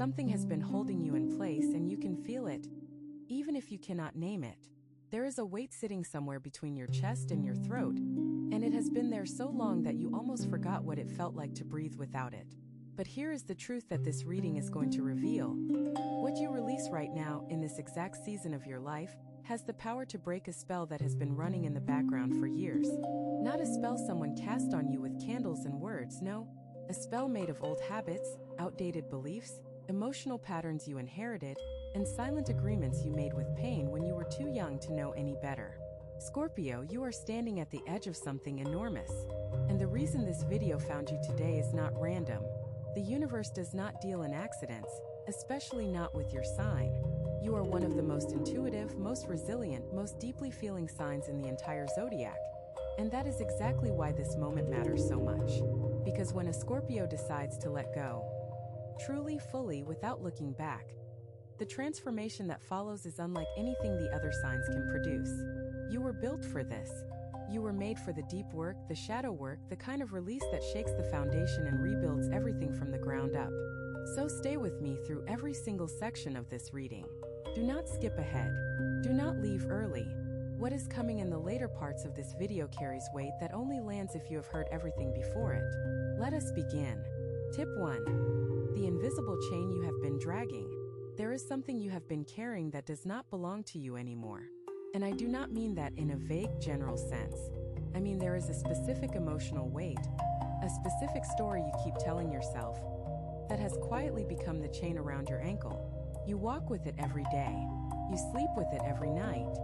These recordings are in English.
Something has been holding you in place and you can feel it, even if you cannot name it. There is a weight sitting somewhere between your chest and your throat, and it has been there so long that you almost forgot what it felt like to breathe without it. But here is the truth that this reading is going to reveal. What you release right now, in this exact season of your life, has the power to break a spell that has been running in the background for years. Not a spell someone cast on you with candles and words, no. A spell made of old habits, outdated beliefs, emotional patterns you inherited, and silent agreements you made with pain when you were too young to know any better. Scorpio, you are standing at the edge of something enormous. And the reason this video found you today is not random. The universe does not deal in accidents, especially not with your sign. You are one of the most intuitive, most resilient, most deeply feeling signs in the entire zodiac. And that is exactly why this moment matters so much. Because when a Scorpio decides to let go, truly, fully, without looking back, the transformation that follows is unlike anything the other signs can produce. You were built for this. You were made for the deep work, the shadow work, the kind of release that shakes the foundation and rebuilds everything from the ground up. So stay with me through every single section of this reading. Do not skip ahead. Do not leave early. What is coming in the later parts of this video carries weight that only lands if you have heard everything before it. Let us begin. Tip 1. The invisible chain you have been dragging. There is something you have been carrying that does not belong to you anymore. And I do not mean that in a vague, general sense. I mean there is a specific emotional weight, a specific story you keep telling yourself, that has quietly become the chain around your ankle. You walk with it every day. You sleep with it every night.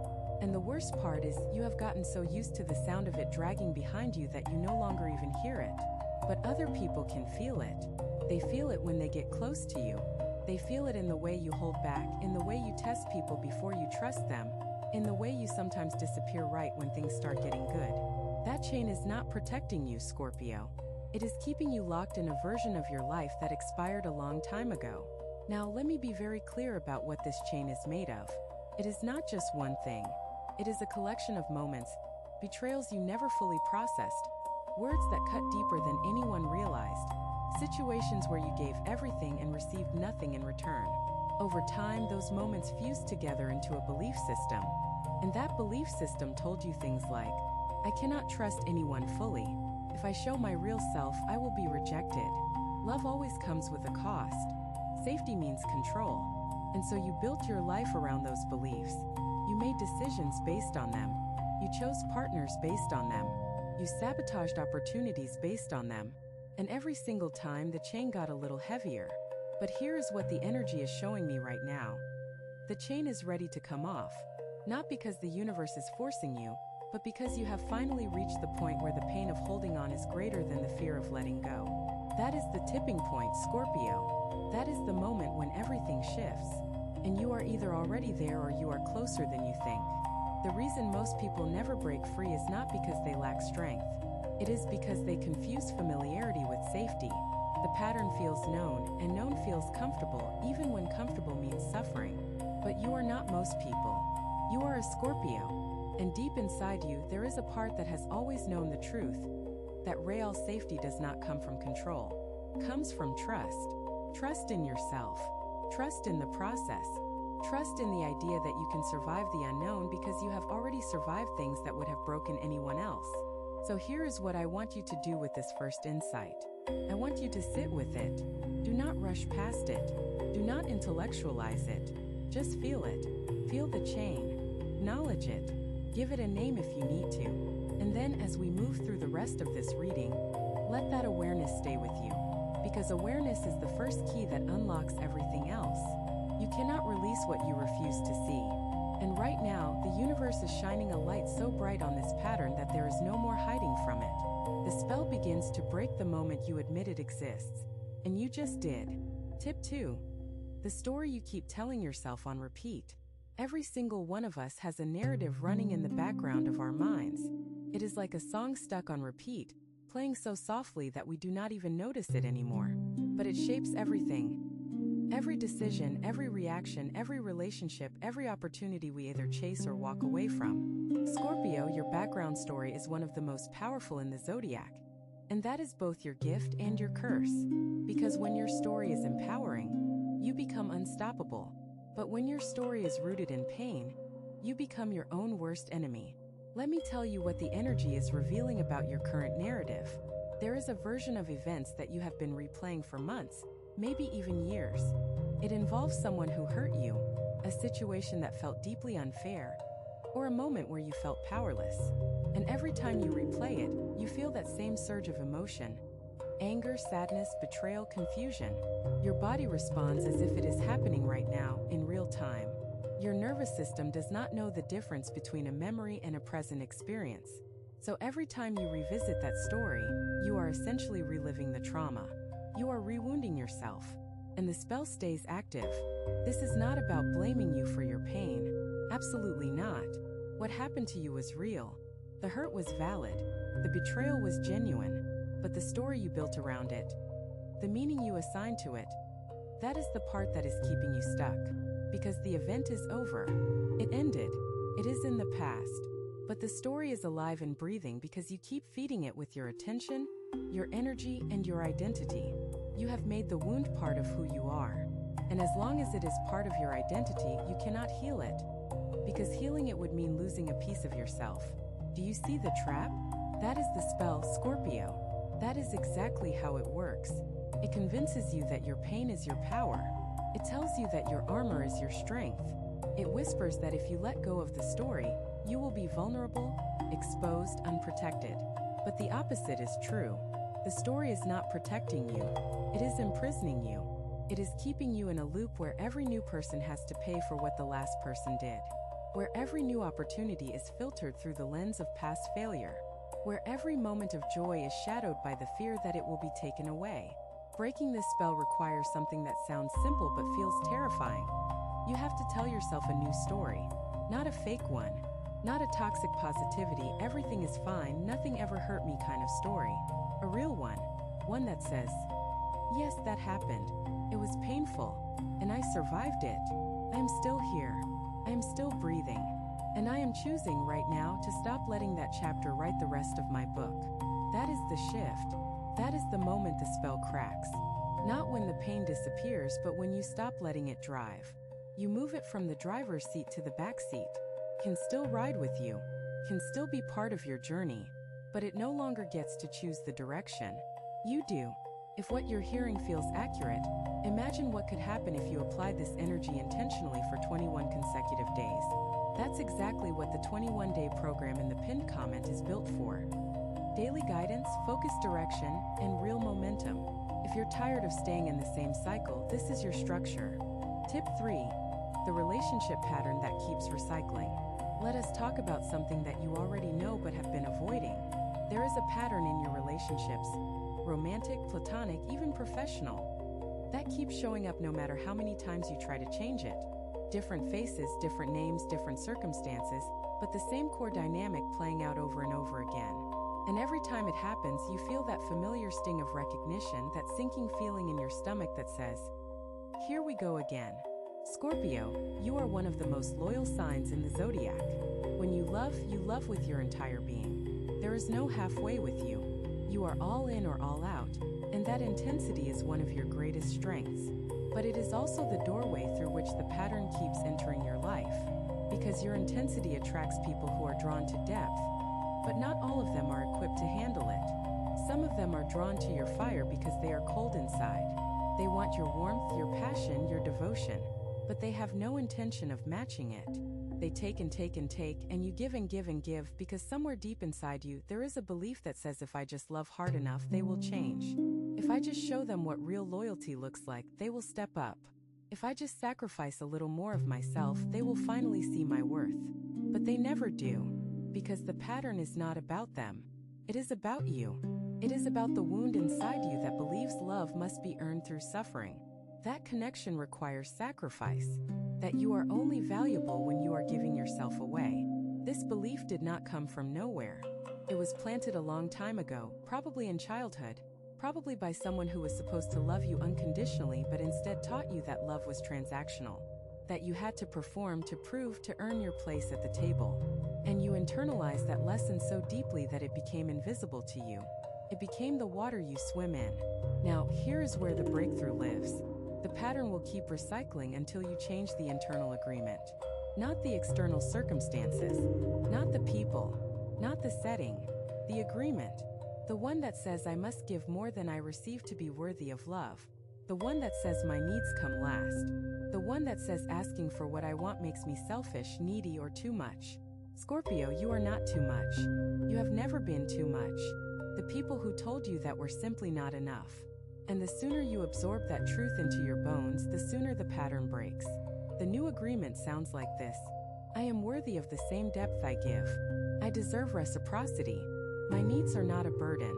And the worst part is you have gotten so used to the sound of it dragging behind you that you no longer even hear it. But other people can feel it. They feel it when they get close to you. They feel it in the way you hold back, in the way you test people before you trust them, in the way you sometimes disappear right when things start getting good. That chain is not protecting you, Scorpio. It is keeping you locked in a version of your life that expired a long time ago. Now, let me be very clear about what this chain is made of. It is not just one thing. It is a collection of moments, betrayals you never fully processed, words that cut deeper than anyone realized, situations where you gave everything and received nothing in return. Over time, those moments fused together into a belief system. And that belief system told you things like, I cannot trust anyone fully. If I show my real self, I will be rejected. Love always comes with a cost. Safety means control. And so you built your life around those beliefs. You made decisions based on them. You chose partners based on them. You sabotaged opportunities based on them. And every single time, the chain got a little heavier. But here is what the energy is showing me right now. The chain is ready to come off. Not because the universe is forcing you, but because you have finally reached the point where the pain of holding on is greater than the fear of letting go. That is the tipping point, Scorpio. That is the moment when everything shifts. And you are either already there or you are closer than you think. The reason most people never break free is not because they lack strength. It is because they confuse familiarity with safety. The pattern feels known, and known feels comfortable, even when comfortable means suffering. But you are not most people. You are a Scorpio. And deep inside you, there is a part that has always known the truth, that real safety does not come from control. It comes from trust. Trust in yourself. Trust in the process. Trust in the idea that you can survive the unknown because you have already survived things that would have broken anyone else. So here is what I want you to do with this first insight. I want you to sit with it. Do not rush past it. Do not intellectualize it. Just feel it. Feel the chain. Acknowledge it. Give it a name if you need to. And then as we move through the rest of this reading, let that awareness stay with you. Because awareness is the first key that unlocks everything else. You cannot release what you refuse to see. And right now, the universe is shining a light so bright on this pattern that there is no more hiding from it. The spell begins to break the moment you admit it exists. And you just did. Tip 2. The story you keep telling yourself on repeat. Every single one of us has a narrative running in the background of our minds. It is like a song stuck on repeat, playing so softly that we do not even notice it anymore. But it shapes everything. Every decision, every reaction, every relationship, every opportunity we either chase or walk away from. Scorpio, your background story is one of the most powerful in the zodiac. And that is both your gift and your curse. Because when your story is empowering, you become unstoppable. But when your story is rooted in pain, you become your own worst enemy. Let me tell you what the energy is revealing about your current narrative. There is a version of events that you have been replaying for months, maybe even years. It involves someone who hurt you, a situation that felt deeply unfair, or a moment where you felt powerless. And every time you replay it, you feel that same surge of emotion. Anger, sadness, betrayal, confusion. Your body responds as if it is happening right now, in real time. Your nervous system does not know the difference between a memory and a present experience. So every time you revisit that story, you are essentially reliving the trauma. You are rewounding yourself. And the spell stays active. This is not about blaming you for your pain. Absolutely not. What happened to you was real. The hurt was valid. The betrayal was genuine. But the story you built around it, the meaning you assigned to it, that is the part that is keeping you stuck. Because the event is over. It ended. It is in the past. But the story is alive and breathing because you keep feeding it with your attention, your energy, and your identity. You have made the wound part of who you are. And as long as it is part of your identity, you cannot heal it. Because healing it would mean losing a piece of yourself. Do you see the trap? That is the spell, Scorpio. That is exactly how it works. It convinces you that your pain is your power. It tells you that your armor is your strength. It whispers that if you let go of the story, you will be vulnerable, exposed, unprotected. But the opposite is true. The story is not protecting you. It is imprisoning you. It is keeping you in a loop where every new person has to pay for what the last person did. Where every new opportunity is filtered through the lens of past failure. Where every moment of joy is shadowed by the fear that it will be taken away. Breaking this spell requires something that sounds simple but feels terrifying. You have to tell yourself a new story. Not a fake one. Not a toxic positivity, everything is fine, nothing ever hurt me kind of story. A real one. One that says, yes, that happened. It was painful. And I survived it. I am still here. I am still breathing. And I am choosing right now to stop letting that chapter write the rest of my book. That is the shift. That is the moment the spell cracks. Not when the pain disappears, but when you stop letting it drive. You move it from the driver's seat to the back seat. Can still ride with you. Can still be part of your journey. But it no longer gets to choose the direction. You do. If what you're hearing feels accurate, imagine what could happen if you applied this energy intentionally for 21 consecutive days. That's exactly what the 21-day program in the pinned comment is built for. Daily guidance, focused direction, and real momentum. If you're tired of staying in the same cycle, this is your structure. Tip 3. The relationship pattern that keeps recycling. Let us talk about something that you already know but have been avoiding. There is a pattern in your relationships, romantic, platonic, even professional, that keeps showing up no matter how many times you try to change it. Different faces, different names, different circumstances, but the same core dynamic playing out over and over again. And every time it happens, you feel that familiar sting of recognition, that sinking feeling in your stomach that says, here we go again. Scorpio, you are one of the most loyal signs in the zodiac. When you love with your entire being. There is no halfway with you. You are all in or all out, and that intensity is one of your greatest strengths. But it is also the doorway through which the pattern keeps entering your life. Because your intensity attracts people who are drawn to depth, but not all of them are equipped to handle it. Some of them are drawn to your fire because they are cold inside. They want your warmth, your passion, your devotion, but they have no intention of matching it. They take and take and take, and you give and give and give because somewhere deep inside you, there is a belief that says if I just love hard enough, they will change. If I just show them what real loyalty looks like, they will step up. If I just sacrifice a little more of myself, they will finally see my worth. But they never do, because the pattern is not about them. It is about you. It is about the wound inside you that believes love must be earned through suffering. That connection requires sacrifice. That you are only valuable when you are giving yourself away. This belief did not come from nowhere. It was planted a long time ago, probably in childhood, probably by someone who was supposed to love you unconditionally but instead taught you that love was transactional. That you had to perform to prove to earn your place at the table. And you internalized that lesson so deeply that it became invisible to you. It became the water you swim in. Now, here is where the breakthrough lives. The The pattern will keep recycling until you change the internal agreement. Not the external circumstances, not the people, not the setting, the agreement. The one that says I must give more than I receive to be worthy of love. The one that says my needs come last. The one that says asking for what I want makes me selfish, needy, or too much. Scorpio, you are not too much. You have never been too much. The people who told you that were simply not enough. And the sooner you absorb that truth into your bones, the sooner the pattern breaks. The new agreement sounds like this. I am worthy of the same depth I give. I deserve reciprocity. My needs are not a burden.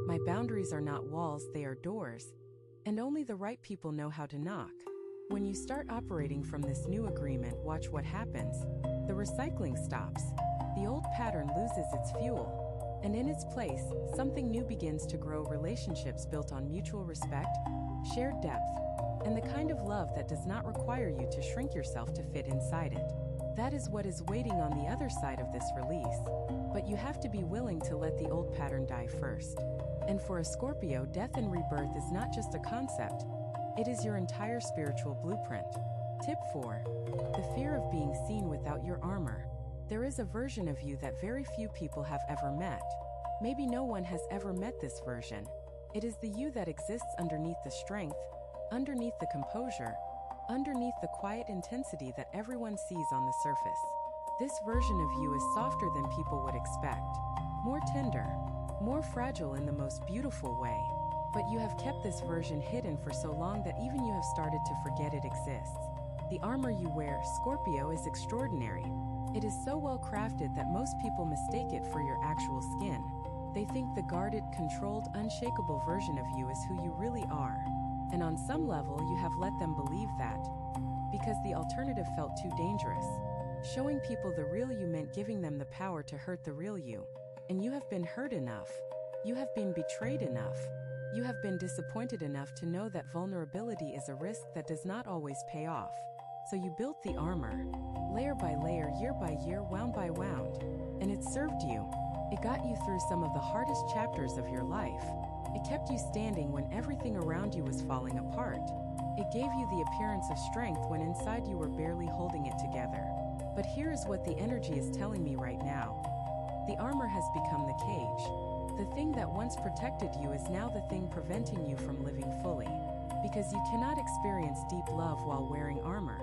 My boundaries are not walls, they are doors. And only the right people know how to knock. When you start operating from this new agreement, watch what happens. The recycling stops. The old pattern loses its fuel. And in its place, something new begins to grow, relationships built on mutual respect, shared depth, and the kind of love that does not require you to shrink yourself to fit inside it. That is what is waiting on the other side of this release. But you have to be willing to let the old pattern die first. And for a Scorpio, death and rebirth is not just a concept. It is your entire spiritual blueprint. Tip 4. The fear of being seen without your armor. There is a version of you that very few people have ever met. Maybe no one has ever met this version. It is the you that exists underneath the strength, underneath the composure, underneath the quiet intensity that everyone sees on the surface. This version of you is softer than people would expect, more tender, more fragile in the most beautiful way. But you have kept this version hidden for so long that even you have started to forget it exists. The armor you wear, Scorpio, is extraordinary. It is so well crafted that most people mistake it for your actual skin. They think the guarded, controlled, unshakable version of you is who you really are. And on some level, you have let them believe that, because the alternative felt too dangerous. Showing people the real you meant giving them the power to hurt the real you. And you have been hurt enough. You have been betrayed enough. You have been disappointed enough to know that vulnerability is a risk that does not always pay off. So you built the armor, layer by layer, year by year, wound by wound. And it served you. It got you through some of the hardest chapters of your life. It kept you standing when everything around you was falling apart. It gave you the appearance of strength when inside you were barely holding it together. But here is what the energy is telling me right now. The armor has become the cage. The thing that once protected you is now the thing preventing you from living fully. Because you cannot experience deep love while wearing armor.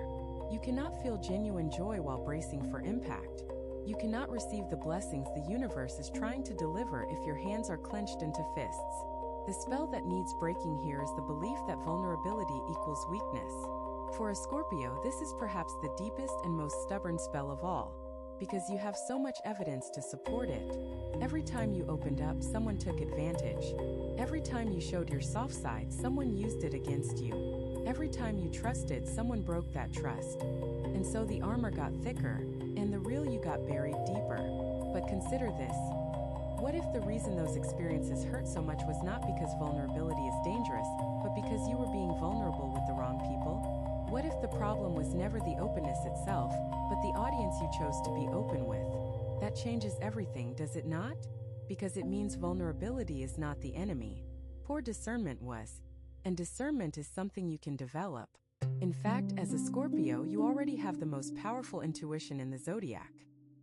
You cannot feel genuine joy while bracing for impact. You cannot receive the blessings the universe is trying to deliver if your hands are clenched into fists. The spell that needs breaking here is the belief that vulnerability equals weakness. For a Scorpio, this is perhaps the deepest and most stubborn spell of all, because you have so much evidence to support it. Every time you opened up, someone took advantage. Every time you showed your soft side, someone used it against you. Every time you trusted, someone broke that trust. And so the armor got thicker, and the real you got buried deeper. But consider this. What if the reason those experiences hurt so much was not because vulnerability is dangerous, but because you were being vulnerable with the wrong people? What if the problem was never the openness itself, but the audience you chose to be open with? That changes everything, does it not? Because it means vulnerability is not the enemy. Poor discernment was. And discernment is something you can develop. In fact, as a Scorpio, you already have the most powerful intuition in the zodiac.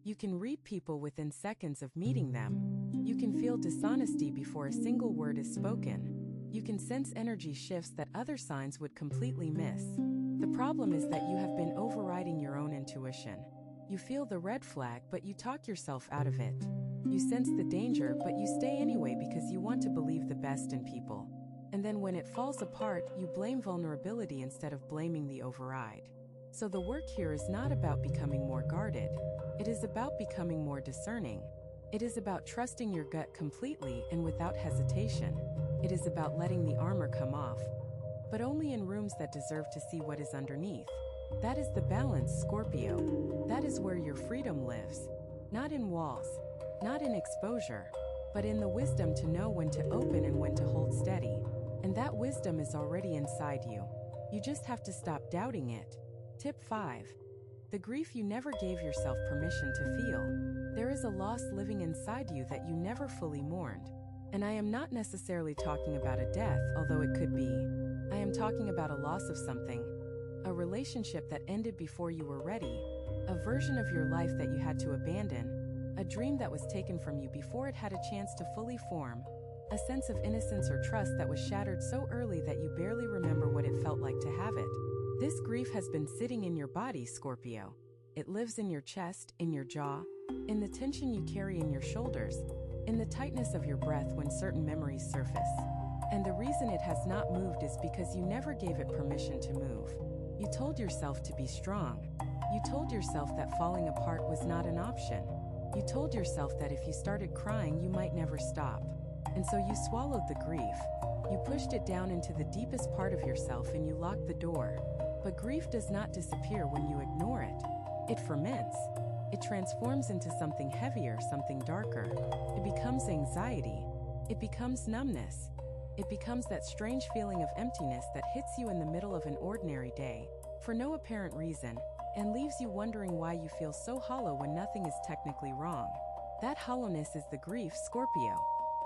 You can read people within seconds of meeting them. You can feel dishonesty before a single word is spoken. You can sense energy shifts that other signs would completely miss. The problem is that you have been overriding your own intuition. You feel the red flag, but you talk yourself out of it. You sense the danger, but you stay anyway because you want to believe the best in people. And then when it falls apart, you blame vulnerability instead of blaming the override. So the work here is not about becoming more guarded. It is about becoming more discerning. It is about trusting your gut completely and without hesitation. It is about letting the armor come off, but only in rooms that deserve to see what is underneath. That is the balance, Scorpio. That is where your freedom lives. Not in walls, not in exposure, but in the wisdom to know when to open and when to hold steady. And that wisdom is already inside you. You just have to stop doubting it. Tip 5. The grief you never gave yourself permission to feel. There is a loss living inside you that you never fully mourned. And I am not necessarily talking about a death, although it could be. I am talking about a loss of something, a relationship that ended before you were ready, a version of your life that you had to abandon, a dream that was taken from you before it had a chance to fully form, a sense of innocence or trust that was shattered so early that you barely remember what it felt like to have it. This grief has been sitting in your body, Scorpio. It lives in your chest, in your jaw, in the tension you carry in your shoulders, in the tightness of your breath when certain memories surface. And the reason it has not moved is because you never gave it permission to move. You told yourself to be strong. You told yourself that falling apart was not an option. You told yourself that if you started crying, you might never stop. And so you swallowed the grief. You pushed it down into the deepest part of yourself and you locked the door. But grief does not disappear when you ignore it. It ferments. It transforms into something heavier, something darker. It becomes anxiety. It becomes numbness. It becomes that strange feeling of emptiness that hits you in the middle of an ordinary day, for no apparent reason, and leaves you wondering why you feel so hollow when nothing is technically wrong. That hollowness is the grief, Scorpio.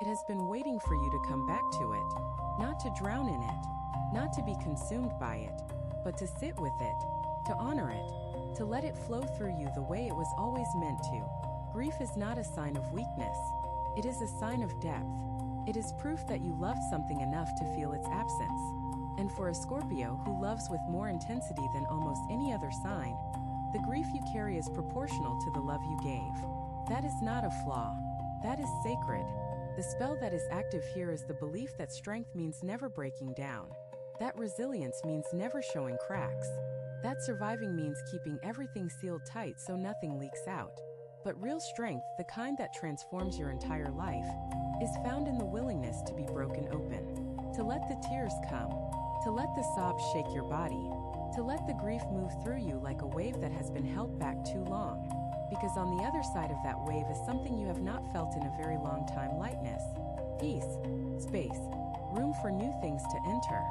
It has been waiting for you to come back to it, not to drown in it, not to be consumed by it, but to sit with it, to honor it, to let it flow through you the way it was always meant to. Grief is not a sign of weakness. It is a sign of depth. It is proof that you loved something enough to feel its absence. And for a Scorpio who loves with more intensity than almost any other sign, the grief you carry is proportional to the love you gave. That is not a flaw. That is sacred. The spell that is active here is the belief that strength means never breaking down. That resilience means never showing cracks. That surviving means keeping everything sealed tight so nothing leaks out. But real strength, the kind that transforms your entire life, is found in the willingness to be broken open, to let the tears come, to let the sobs shake your body, to let the grief move through you like a wave that has been held back too long. Because on the other side of that wave is something you have not felt in a very long time: lightness, peace, space, room for new things to enter,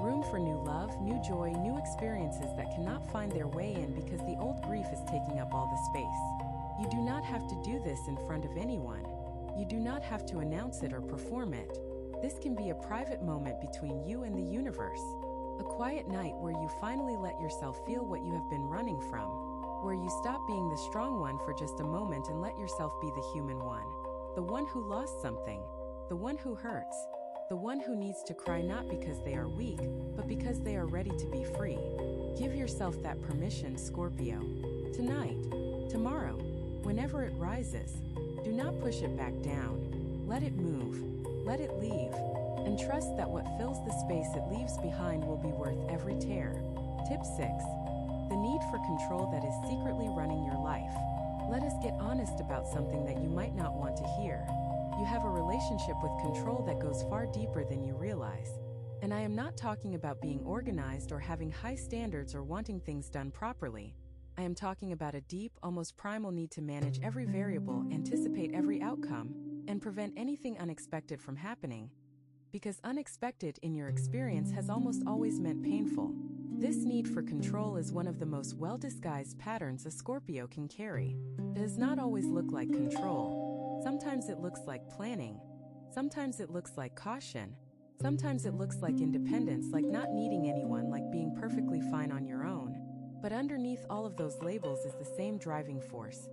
room for new love, new joy, new experiences that cannot find their way in because the old grief is taking up all the space. You do not have to do this in front of anyone. You do not have to announce it or perform it. This can be a private moment between you and the universe. A quiet night where you finally let yourself feel what you have been running from, where you stop being the strong one for just a moment and let yourself be the human one, the one who lost something, the one who hurts, the one who needs to cry not because they are weak, but because they are ready to be free. Give yourself that permission, Scorpio. Tonight, tomorrow, whenever it rises, do not push it back down. Let it move, let it leave, and trust that what fills the space it leaves behind will be worth every tear. Tip 6. The need for control that is secretly running your life. Let us get honest about something that you might not want to hear. You have a relationship with control that goes far deeper than you realize. And I am not talking about being organized or having high standards or wanting things done properly. I am talking about a deep, almost primal need to manage every variable, anticipate every outcome, and prevent anything unexpected from happening. Because unexpected in your experience has almost always meant painful. This need for control is one of the most well-disguised patterns a Scorpio can carry. It does not always look like control. Sometimes it looks like planning. Sometimes it looks like caution. Sometimes it looks like independence, like not needing anyone, like being perfectly fine on your own. But underneath all of those labels is the same driving force: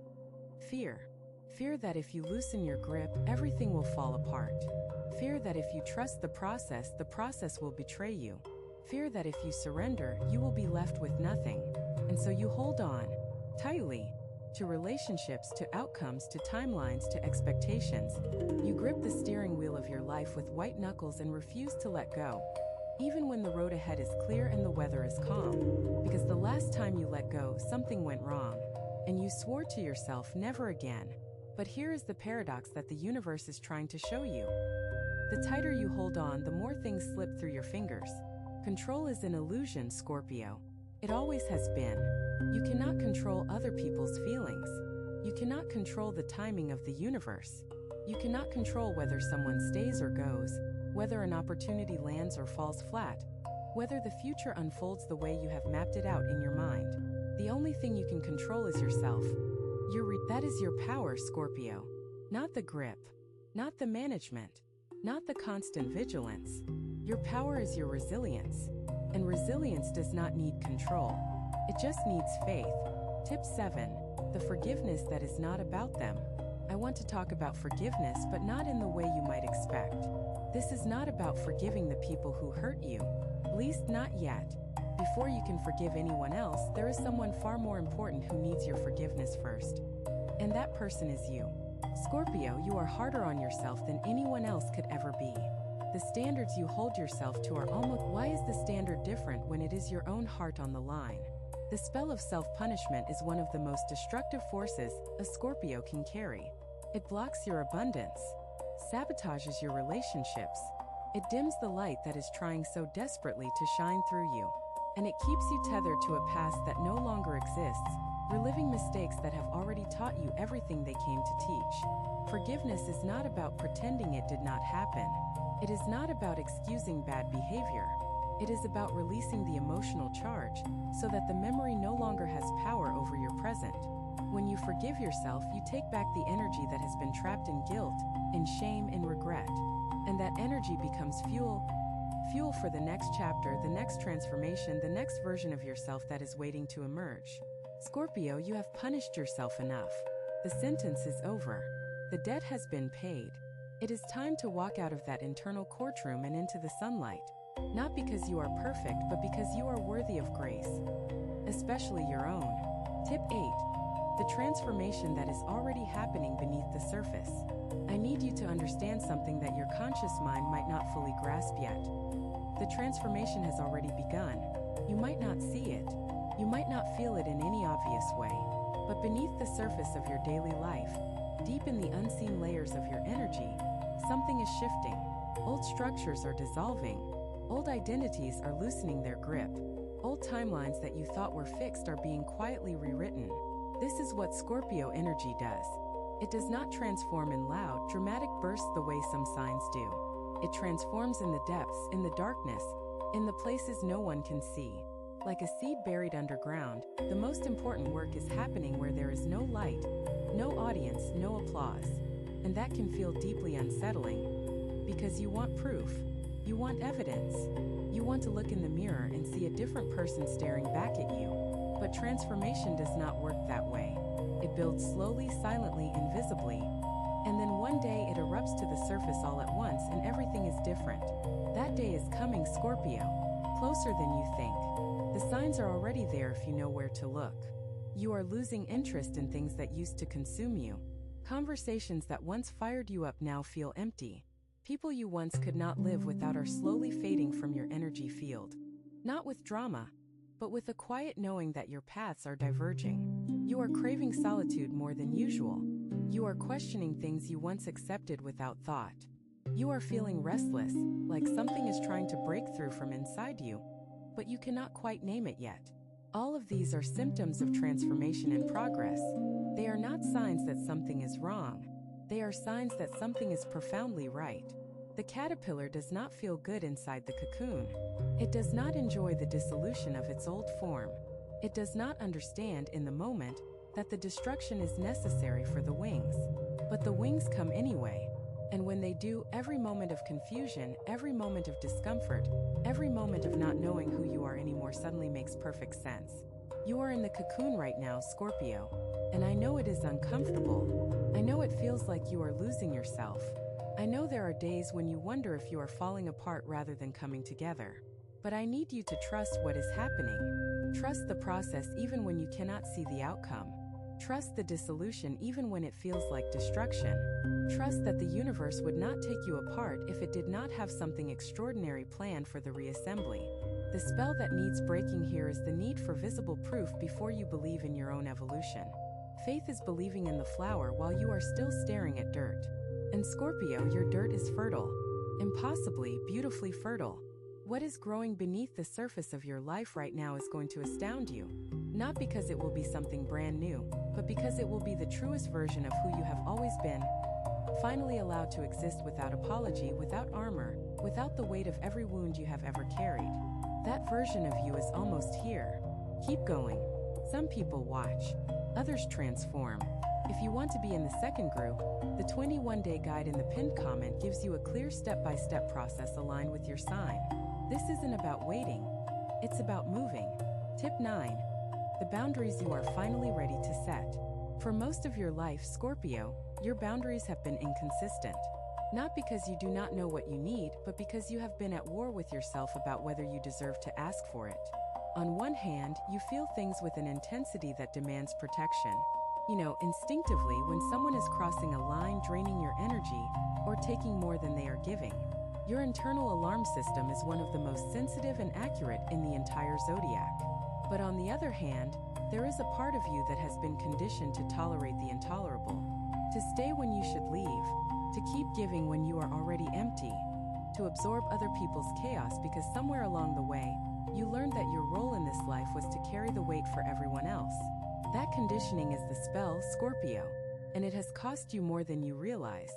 fear. Fear that if you loosen your grip, everything will fall apart. Fear that if you trust the process will betray you. Fear that if you surrender, you will be left with nothing. And so you hold on tightly to relationships, to outcomes, to timelines, to expectations. You grip the steering wheel of your life with white knuckles and refuse to let go, even when the road ahead is clear and the weather is calm. Because the last time you let go, something went wrong, and you swore to yourself never again. But here is the paradox that the universe is trying to show you. The tighter you hold on, the more things slip through your fingers. Control is an illusion, Scorpio. It always has been. You cannot control other people's feelings. You cannot control the timing of the universe. You cannot control whether someone stays or goes, whether an opportunity lands or falls flat, whether the future unfolds the way you have mapped it out in your mind. The only thing you can control is yourself. That is your power, Scorpio. Not the grip, not the management, not the constant vigilance. Your power is your resilience. And resilience does not need control. It just needs faith. Tip 7. The forgiveness that is not about them. I want to talk about forgiveness, but not in the way you might expect. This is not about forgiving the people who hurt you. At least not yet. Before you can forgive anyone else, there is someone far more important who needs your forgiveness first. And that person is you. Scorpio, you are harder on yourself than anyone else could ever be. The standards you hold yourself to are almost... Why is the standard different when it is your own heart on the line? The spell of self-punishment is one of the most destructive forces a Scorpio can carry. It blocks your abundance, sabotages your relationships. It dims the light that is trying so desperately to shine through you. And it keeps you tethered to a past that no longer exists, reliving mistakes that have already taught you everything they came to teach. Forgiveness is not about pretending it did not happen. It is not about excusing bad behavior. It is about releasing the emotional charge so that the memory no longer has power over your present. When you forgive yourself, you take back the energy that has been trapped in guilt, in shame, in regret. And that energy becomes fuel for the next chapter, the next transformation, the next version of yourself that is waiting to emerge. Scorpio, you have punished yourself enough. The sentence is over. The debt has been paid. It is time to walk out of that internal courtroom and into the sunlight. Not because you are perfect, but because you are worthy of grace, especially your own. Tip 8. The transformation that is already happening beneath the surface. I need you to understand something that your conscious mind might not fully grasp yet. The transformation has already begun. You might not see it. You might not feel it in any obvious way. But beneath the surface of your daily life, deep in the unseen layers of your energy, something is shifting. Old structures are dissolving. Old identities are loosening their grip. Old timelines that you thought were fixed are being quietly rewritten. This is what Scorpio energy does. It does not transform in loud, dramatic bursts the way some signs do. It transforms in the depths, in the darkness, in the places no one can see. Like a seed buried underground, the most important work is happening where there is no light, no audience, no applause. And that can feel deeply unsettling. Because you want proof. You want evidence. You want to look in the mirror and see a different person staring back at you. But transformation does not work that way. It builds slowly, silently, invisibly. And then one day it erupts to the surface all at once and everything is different. That day is coming, Scorpio. Closer than you think. The signs are already there if you know where to look. You are losing interest in things that used to consume you. Conversations that once fired you up now feel empty. People you once could not live without are slowly fading from your energy field. Not with drama, but with a quiet knowing that your paths are diverging. You are craving solitude more than usual. You are questioning things you once accepted without thought. You are feeling restless, like something is trying to break through from inside you, but you cannot quite name it yet. All of these are symptoms of transformation and progress. They are not signs that something is wrong. They are signs that something is profoundly right. The caterpillar does not feel good inside the cocoon. It does not enjoy the dissolution of its old form. It does not understand in the moment that the destruction is necessary for the wings. But the wings come anyway. And when they do, every moment of confusion, every moment of discomfort, every moment of not knowing who you are anymore suddenly makes perfect sense. You are in the cocoon right now, Scorpio. And I know it is uncomfortable. I know it feels like you are losing yourself. I know there are days when you wonder if you are falling apart rather than coming together. But I need you to trust what is happening. Trust the process even when you cannot see the outcome. Trust the dissolution even when it feels like destruction. Trust that the universe would not take you apart if it did not have something extraordinary planned for the reassembly. The spell that needs breaking here is the need for visible proof before you believe in your own evolution. Faith is believing in the flower while you are still staring at dirt. And Scorpio, your dirt is fertile. Impossibly, beautifully fertile. What is growing beneath the surface of your life right now is going to astound you. Not because it will be something brand new, but because it will be the truest version of who you have always been. Finally allowed to exist without apology, without armor, without the weight of every wound you have ever carried. That version of you is almost here. Keep going. Some people watch. Others transform. If you want to be in the second group, the 21-day guide in the pinned comment gives you a clear step-by-step process aligned with your sign. This isn't about waiting, it's about moving. Tip 9. The boundaries you are finally ready to set. For most of your life, Scorpio, your boundaries have been inconsistent. Not because you do not know what you need, but because you have been at war with yourself about whether you deserve to ask for it. On one hand, you feel things with an intensity that demands protection. You know, instinctively, when someone is crossing a line, draining your energy, or taking more than they are giving. Your internal alarm system is one of the most sensitive and accurate in the entire zodiac. But on the other hand, there is a part of you that has been conditioned to tolerate the intolerable, to stay when you should leave, to keep giving when you are already empty, to absorb other people's chaos because somewhere along the way, you learned that your role in this life was to carry the weight for everyone else. That conditioning is the spell, Scorpio, and it has cost you more than you realize.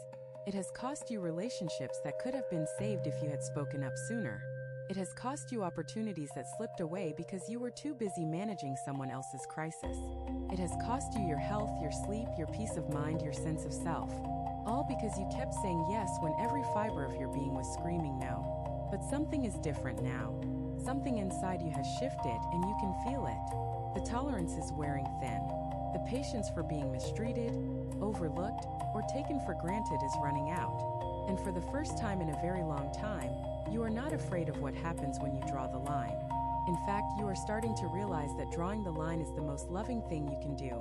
It has cost you relationships that could have been saved if you had spoken up sooner. It has cost you opportunities that slipped away because you were too busy managing someone else's crisis. It has cost you your health, your sleep, your peace of mind, your sense of self. All because you kept saying yes when every fiber of your being was screaming no. But something is different now. Something inside you has shifted and you can feel it. The tolerance is wearing thin. The patience for being mistreated, overlooked, or taken for granted is running out. And for the first time in a very long time, you are not afraid of what happens when you draw the line. In fact, you are starting to realize that drawing the line is the most loving thing you can do.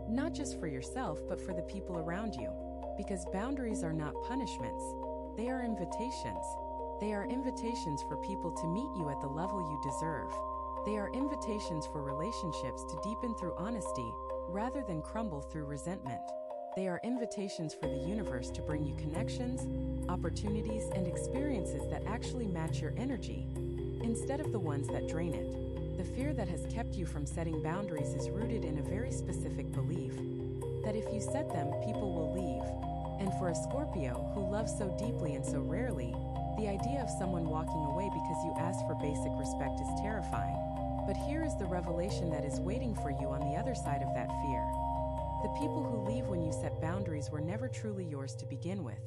Not just for yourself, but for the people around you. Because boundaries are not punishments. They are invitations. They are invitations for people to meet you at the level you deserve. They are invitations for relationships to deepen through honesty, rather than crumble through resentment. They are invitations for the universe to bring you connections, opportunities, and experiences that actually match your energy, instead of the ones that drain it. The fear that has kept you from setting boundaries is rooted in a very specific belief that if you set them, people will leave. And for a Scorpio who loves so deeply and so rarely, the idea of someone walking away because you asked for basic respect is terrifying. But here is the revelation that is waiting for you on the other side of that fear. The people who leave when you set boundaries were never truly yours to begin with.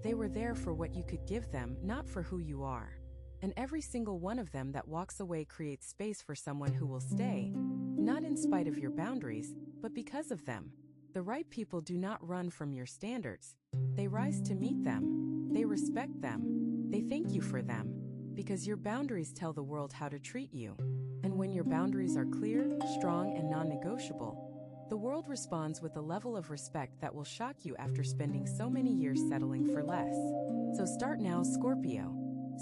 They were there for what you could give them, not for who you are. And every single one of them that walks away creates space for someone who will stay, not in spite of your boundaries, but because of them. The right people do not run from your standards. They rise to meet them. They respect them. They thank you for them. Because your boundaries tell the world how to treat you. And when your boundaries are clear, strong, and non-negotiable, the world responds with a level of respect that will shock you after spending so many years settling for less. So start now, Scorpio.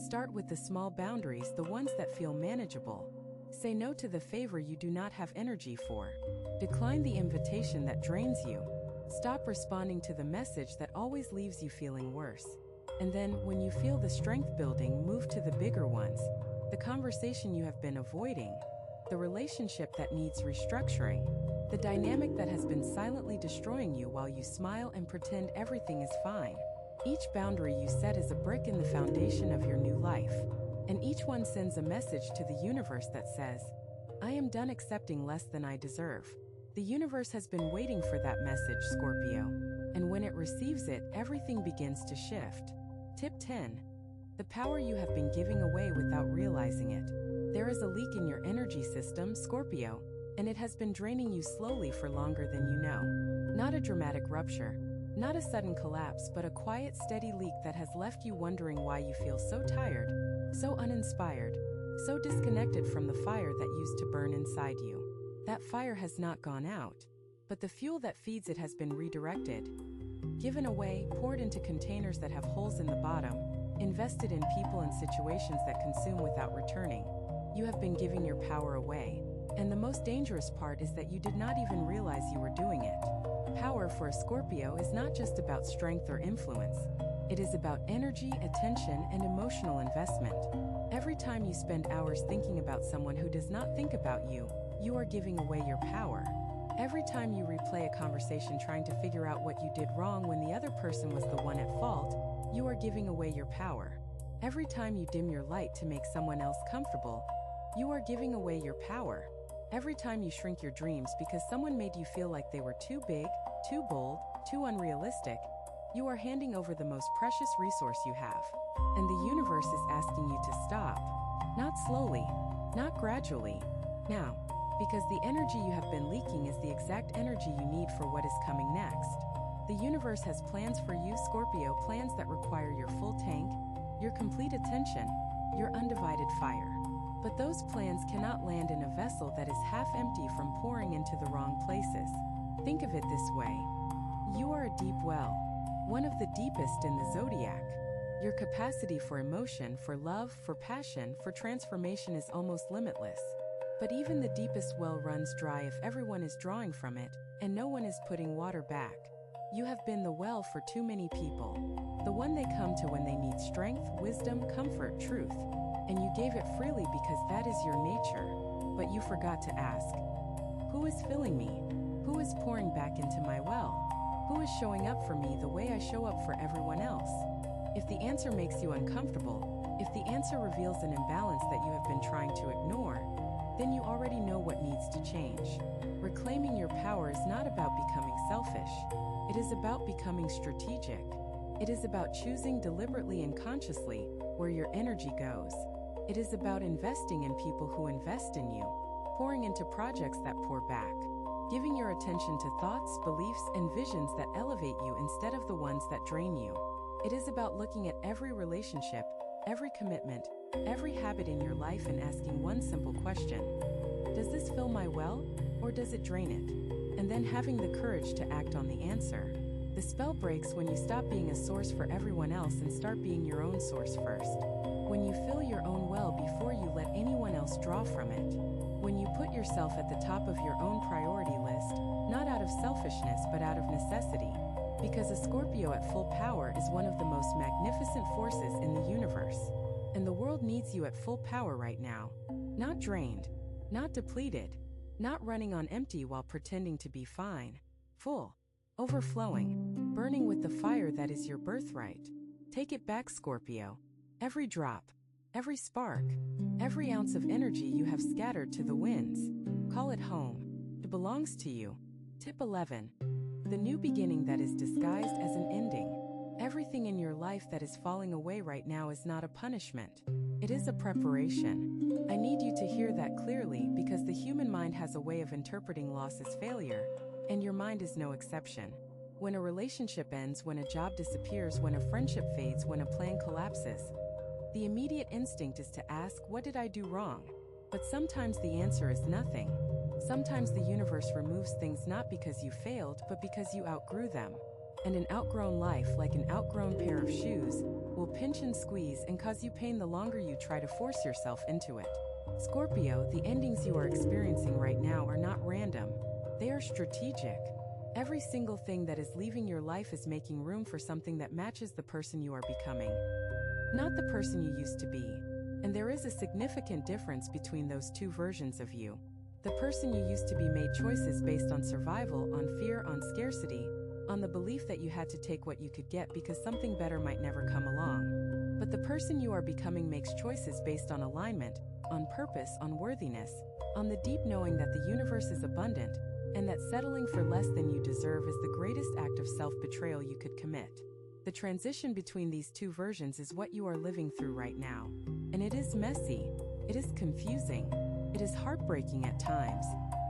Start with the small boundaries, the ones that feel manageable. Say no to the favor you do not have energy for. Decline the invitation that drains you. Stop responding to the message that always leaves you feeling worse. And then, when you feel the strength building, move to the bigger ones. The conversation you have been avoiding. The relationship that needs restructuring. The dynamic that has been silently destroying you while you smile and pretend everything is fine. Each boundary you set is a brick in the foundation of your new life. And each one sends a message to the universe that says, I am done accepting less than I deserve. The universe has been waiting for that message, Scorpio. And when it receives it, everything begins to shift. Tip 10. The power you have been giving away without realizing it. There is a leak in your energy system, Scorpio, and it has been draining you slowly for longer than you know. Not a dramatic rupture, not a sudden collapse, but a quiet, steady leak that has left you wondering why you feel so tired, so uninspired, so disconnected from the fire that used to burn inside you. That fire has not gone out, but the fuel that feeds it has been redirected, given away, poured into containers that have holes in the bottom, invested in people and situations that consume without returning. You have been giving your power away. And the most dangerous part is that you did not even realize you were doing it. Power for a Scorpio is not just about strength or influence. It is about energy, attention, and emotional investment. Every time you spend hours thinking about someone who does not think about you, you are giving away your power. Every time you replay a conversation trying to figure out what you did wrong when the other person was the one at fault, you are giving away your power. Every time you dim your light to make someone else comfortable, you are giving away your power. Every time you shrink your dreams because someone made you feel like they were too big, too bold, too unrealistic, you are handing over the most precious resource you have. And the universe is asking you to stop. Not slowly, not gradually. Now, because the energy you have been leaking is the exact energy you need for what is coming next. The universe has plans for you, Scorpio, plans that require your full tank, your complete attention, your undivided fire. But those plans cannot land in a vessel that is half empty from pouring into the wrong places. Think of it this way. You are a deep well, one of the deepest in the zodiac. Your capacity for emotion, for love, for passion, for transformation is almost limitless. But even the deepest well runs dry if everyone is drawing from it, and no one is putting water back. You have been the well for too many people. The one they come to when they need strength, wisdom, comfort, truth. And you gave it freely because that is your nature. But you forgot to ask, who is filling me? Who is pouring back into my well? Who is showing up for me the way I show up for everyone else? If the answer makes you uncomfortable, if the answer reveals an imbalance that you have been trying to ignore, then you already know what needs to change. Reclaiming your power is not about becoming selfish. It is about becoming strategic. It is about choosing deliberately and consciously where your energy goes. It is about investing in people who invest in you, pouring into projects that pour back, giving your attention to thoughts, beliefs, and visions that elevate you instead of the ones that drain you. It is about looking at every relationship, every commitment, every habit in your life and asking one simple question. Does this fill my well, or does it drain it? And then having the courage to act on the answer. The spell breaks when you stop being a source for everyone else and start being your own source first. When you fill your own well before you let anyone else draw from it. When you put yourself at the top of your own priority list, not out of selfishness but out of necessity. Because a Scorpio at full power is one of the most magnificent forces in the universe. And the world needs you at full power right now. Not drained, not depleted, not running on empty while pretending to be fine. Full, overflowing, burning with the fire that is your birthright. Take it back, Scorpio. Every drop, every spark, every ounce of energy you have scattered to the winds. Call it home. It belongs to you. Tip 11. The new beginning that is disguised as an ending. Everything in your life that is falling away right now is not a punishment. It is a preparation. I need you to hear that clearly because the human mind has a way of interpreting loss as failure, and your mind is no exception. When a relationship ends, when a job disappears, when a friendship fades, when a plan collapses, the immediate instinct is to ask, what did I do wrong? But sometimes the answer is nothing. Sometimes the universe removes things not because you failed, but because you outgrew them. And an outgrown life, like an outgrown pair of shoes, will pinch and squeeze and cause you pain the longer you try to force yourself into it. Scorpio, the endings you are experiencing right now are not random. They are strategic. Every single thing that is leaving your life is making room for something that matches the person you are becoming. Not the person you used to be. And there is a significant difference between those two versions of you. The person you used to be made choices based on survival, on fear, on scarcity, on the belief that you had to take what you could get because something better might never come along. But the person you are becoming makes choices based on alignment, on purpose, on worthiness, on the deep knowing that the universe is abundant, and that settling for less than you deserve is the greatest act of self-betrayal you could commit. The transition between these two versions is what you are living through right now. And it is messy, it is confusing, it is heartbreaking at times,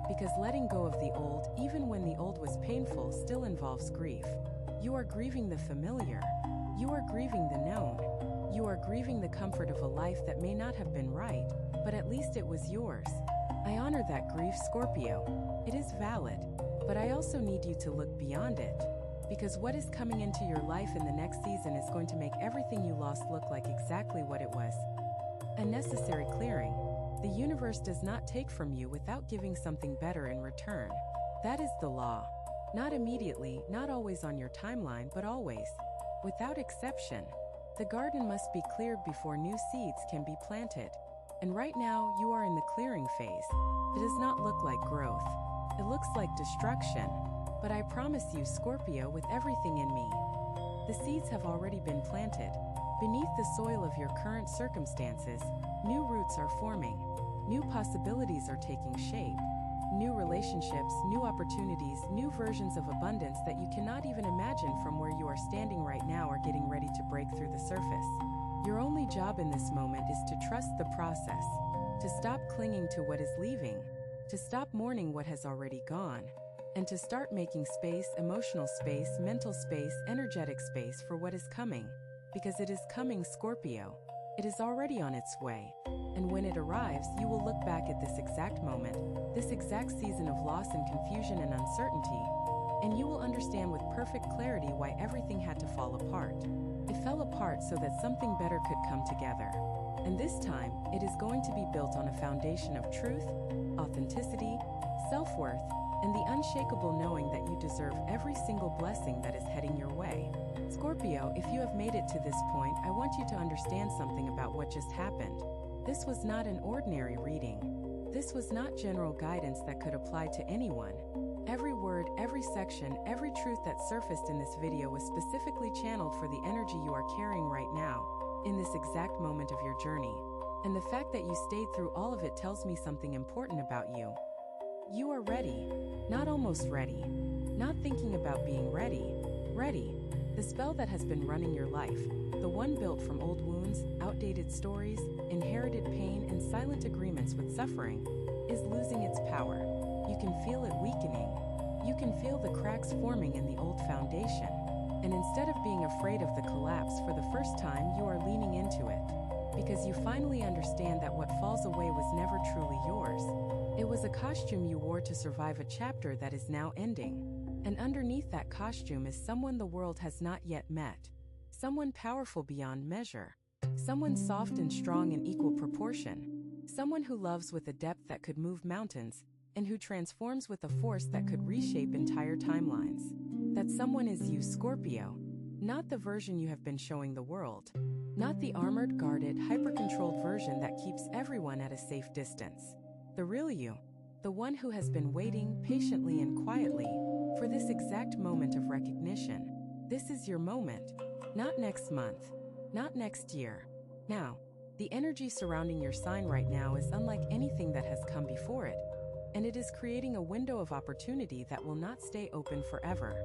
because letting go of the old, even when the old was painful, still involves grief. You are grieving the familiar. You are grieving the known. You are grieving the comfort of a life that may not have been right, but at least it was yours. I honor that grief, Scorpio. It is valid, but I also need you to look beyond it. Because what is coming into your life in the next season is going to make everything you lost look like exactly what it was. A necessary clearing. The universe does not take from you without giving something better in return. That is the law. Not immediately, not always on your timeline, but always. Without exception. The garden must be cleared before new seeds can be planted. And right now, you are in the clearing phase. It does not look like growth. It looks like destruction. But I promise you, Scorpio, with everything in me, the seeds have already been planted. Beneath the soil of your current circumstances, new roots are forming. New possibilities are taking shape. new relationships, new opportunities, new versions of abundance that you cannot even imagine from where you are standing right now are getting ready to break through the surface. Your only job in this moment is to trust the process, to stop clinging to what is leaving, to stop mourning what has already gone, and to start making space, emotional space, mental space, energetic space for what is coming. Because it is coming, Scorpio. It is already on its way. And when it arrives, you will look back at this exact moment, this exact season of loss and confusion and uncertainty, and you will understand with perfect clarity why everything had to fall apart. It fell apart so that something better could come together. And this time, it is going to be built on a foundation of truth, authenticity, self-worth, and the unshakable knowing that you deserve every single blessing that is heading your way. Scorpio, if you have made it to this point, I want you to understand something about what just happened. This was not an ordinary reading. This was not general guidance that could apply to anyone. Every word, every section, every truth that surfaced in this video was specifically channeled for the energy you are carrying right now, in this exact moment of your journey. And the fact that you stayed through all of it tells me something important about you. You are ready, not almost ready, not thinking about being ready, ready. The spell that has been running your life, the one built from old wounds, outdated stories, inherited pain, and silent agreements with suffering, is losing its power. You can feel it weakening. You can feel the cracks forming in the old foundation. And instead of being afraid of the collapse for the first time, you are leaning into it. Because you finally understand that what falls away was never truly yours. It was a costume you wore to survive a chapter that is now ending. And underneath that costume is someone the world has not yet met. Someone powerful beyond measure. Someone soft and strong in equal proportion. Someone who loves with a depth that could move mountains, and who transforms with a force that could reshape entire timelines. That someone is you, Scorpio. Not the version you have been showing the world. Not the armored, guarded, hyper-controlled version that keeps everyone at a safe distance. The real you. The one who has been waiting patiently and quietly for this exact moment of recognition. This is your moment. Not next month. Not next year. Now. The energy surrounding your sign right now is unlike anything that has come before it. And it is creating a window of opportunity that will not stay open forever.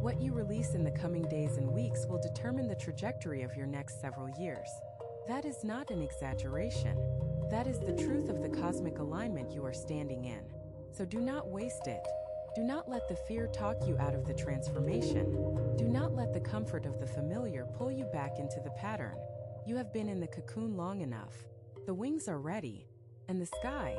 What you release in the coming days and weeks will determine the trajectory of your next several years. That is not an exaggeration. That is the truth of the cosmic alignment you are standing in. So do not waste it. Do not let the fear talk you out of the transformation. Do not let the comfort of the familiar pull you back into the pattern. You have been in the cocoon long enough. The wings are ready. And the sky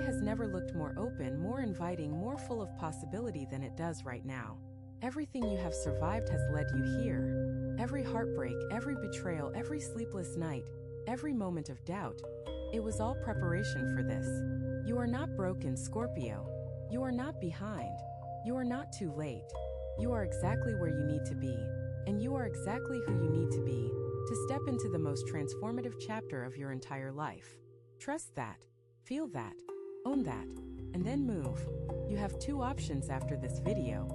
has never looked more open, more inviting, more full of possibility than it does right now. Everything you have survived has led you here. Every heartbreak, every betrayal, every sleepless night, every moment of doubt, it was all preparation for this. You are not broken, Scorpio. You are not behind. You are not too late. You are exactly where you need to be, and you are exactly who you need to be to step into the most transformative chapter of your entire life. Trust that, feel that, own that, and then move. You have two options after this video.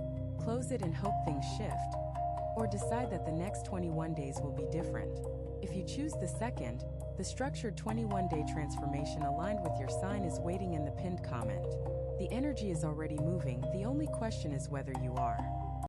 Close it and hope things shift, or decide that the next 21 days will be different. If you choose the second, the structured 21-day transformation aligned with your sign is waiting in the pinned comment. The energy is already moving, the only question is whether you are.